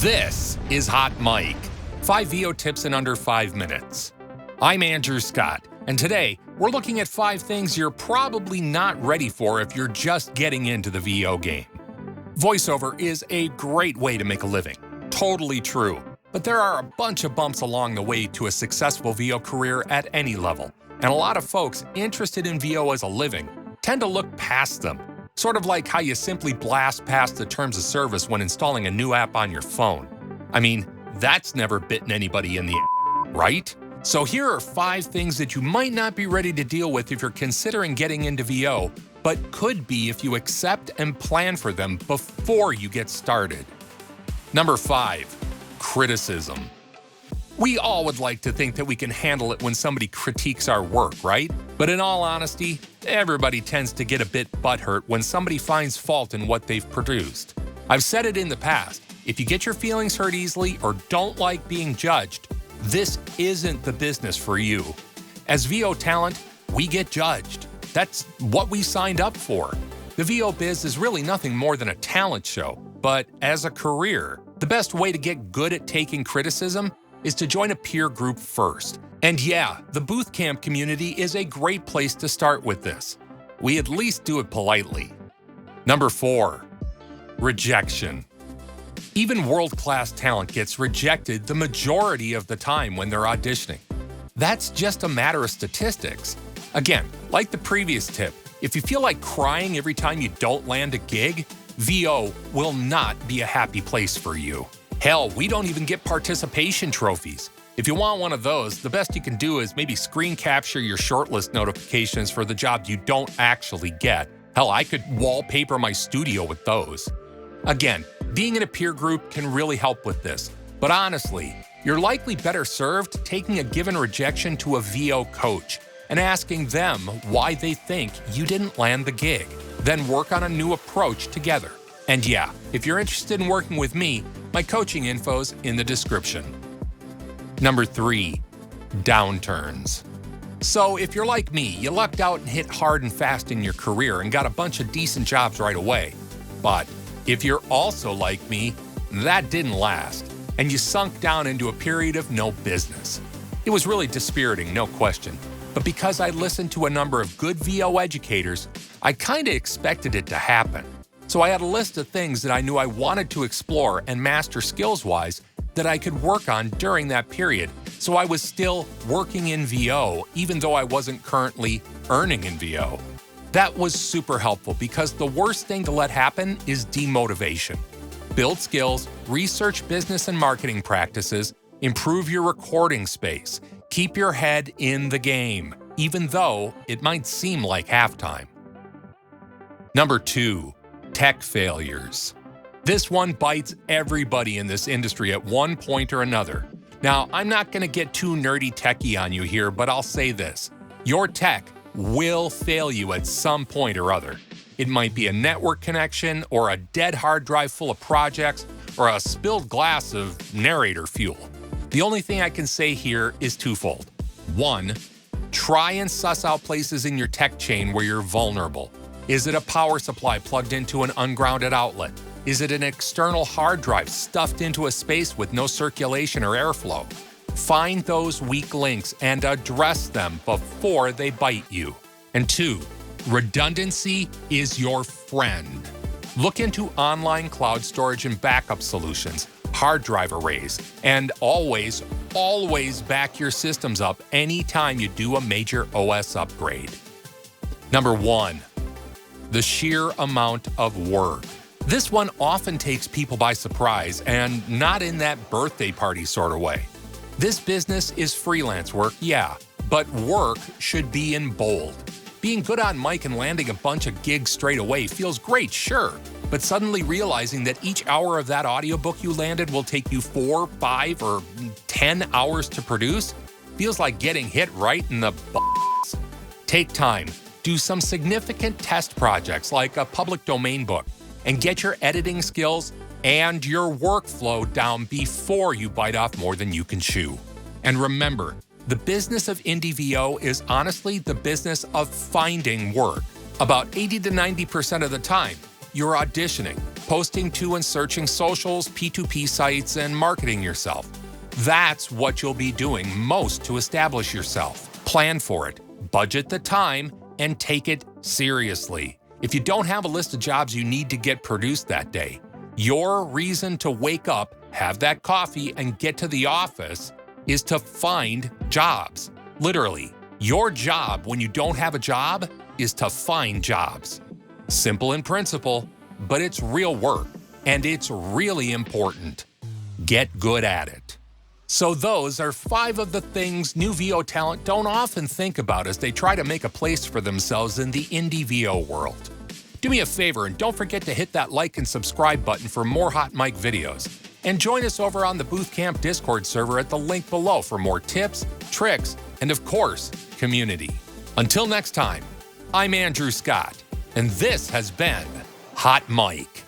This is Hot Mic, 5 VO tips in under 5 minutes. I'm Andrew Scott, and today we're looking at 5 things you're probably not ready for if you're just getting into the VO game. Voiceover is a great way to make a living. Totally true. But there are a bunch of bumps along the way to a successful VO career at any level, and a lot of folks interested in VO as a living tend to look past them. Sort of like how you simply blast past the terms of service when installing a new app on your phone. I mean, that's never bitten anybody in the ass, right? So here are 5 things that you might not be ready to deal with if you're considering getting into VO, but could be if you accept and plan for them before you get started. Number 5, criticism. We all would like to think that we can handle it when somebody critiques our work, right? But in all honesty, everybody tends to get a bit butthurt when somebody finds fault in what they've produced. I've said it in the past, if you get your feelings hurt easily or don't like being judged, this isn't the business for you. As VO talent, we get judged. That's what we signed up for. The VO biz is really nothing more than a talent show, but as a career, the best way to get good at taking criticism is to join a peer group first. And yeah, the booth camp community is a great place to start with this. We at least do it politely. Number 4, rejection. Even world-class talent gets rejected the majority of the time when they're auditioning. That's just a matter of statistics. Again, like the previous tip, if you feel like crying every time you don't land a gig, VO will not be a happy place for you. Hell, we don't even get participation trophies. If you want one of those, the best you can do is maybe screen capture your shortlist notifications for the jobs you don't actually get. Hell, I could wallpaper my studio with those. Again, being in a peer group can really help with this, but honestly, you're likely better served taking a given rejection to a VO coach and asking them why they think you didn't land the gig. Then work on a new approach together. And yeah, if you're interested in working with me, my coaching info's in the description. Number 3, downturns. So if you're like me, you lucked out and hit hard and fast in your career and got a bunch of decent jobs right away. But if you're also like me, that didn't last, and you sunk down into a period of no business. It was really dispiriting, no question. But because I listened to a number of good VO educators, I kinda expected it to happen. So I had a list of things that I knew I wanted to explore and master skills-wise that I could work on during that period, so I was still working in VO even though I wasn't currently earning in VO. That was super helpful because the worst thing to let happen is demotivation. Build skills, research business and marketing practices, improve your recording space, keep your head in the game, even though it might seem like halftime. Number 2, tech failures. This one bites everybody in this industry at one point or another. Now, I'm not going to get too nerdy techie on you here, but I'll say this. Your tech will fail you at some point or other. It might be a network connection or a dead hard drive full of projects or a spilled glass of narrator fuel. The only thing I can say here is twofold. 1, try and suss out places in your tech chain where you're vulnerable. Is it a power supply plugged into an ungrounded outlet? Is it an external hard drive stuffed into a space with no circulation or airflow? Find those weak links and address them before they bite you. And 2, redundancy is your friend. Look into online cloud storage and backup solutions, hard drive arrays, and always back your systems up anytime you do a major OS upgrade. Number 1, the sheer amount of work. This one often takes people by surprise, and not in that birthday party sort of way. This business is freelance work, yeah, but work should be in bold. Being good on mic and landing a bunch of gigs straight away feels great, sure, but suddenly realizing that each hour of that audiobook you landed will take you 4, 5, or 10 hours to produce feels like getting hit right in the balls. Take time, do some significant test projects like a public domain book, and get your editing skills and your workflow down before you bite off more than you can chew. And remember, the business of indie VO is honestly the business of finding work. About 80 to 90% of the time, you're auditioning, posting to and searching socials, P2P sites, and marketing yourself. That's what you'll be doing most to establish yourself. Plan for it, budget the time, and take it seriously. If you don't have a list of jobs you need to get produced that day, your reason to wake up, have that coffee, and get to the office is to find jobs. Literally, your job when you don't have a job is to find jobs. Simple in principle, but it's real work, and it's really important. Get good at it. So those are 5 of the things new VO talent don't often think about as they try to make a place for themselves in the indie VO world. Do me a favor and don't forget to hit that like and subscribe button for more hot mic videos. And join us over on the Booth Camp Discord server at the link below for more tips, tricks, and of course, community. Until next time, I'm Andrew Scott, and this has been Hot Mic.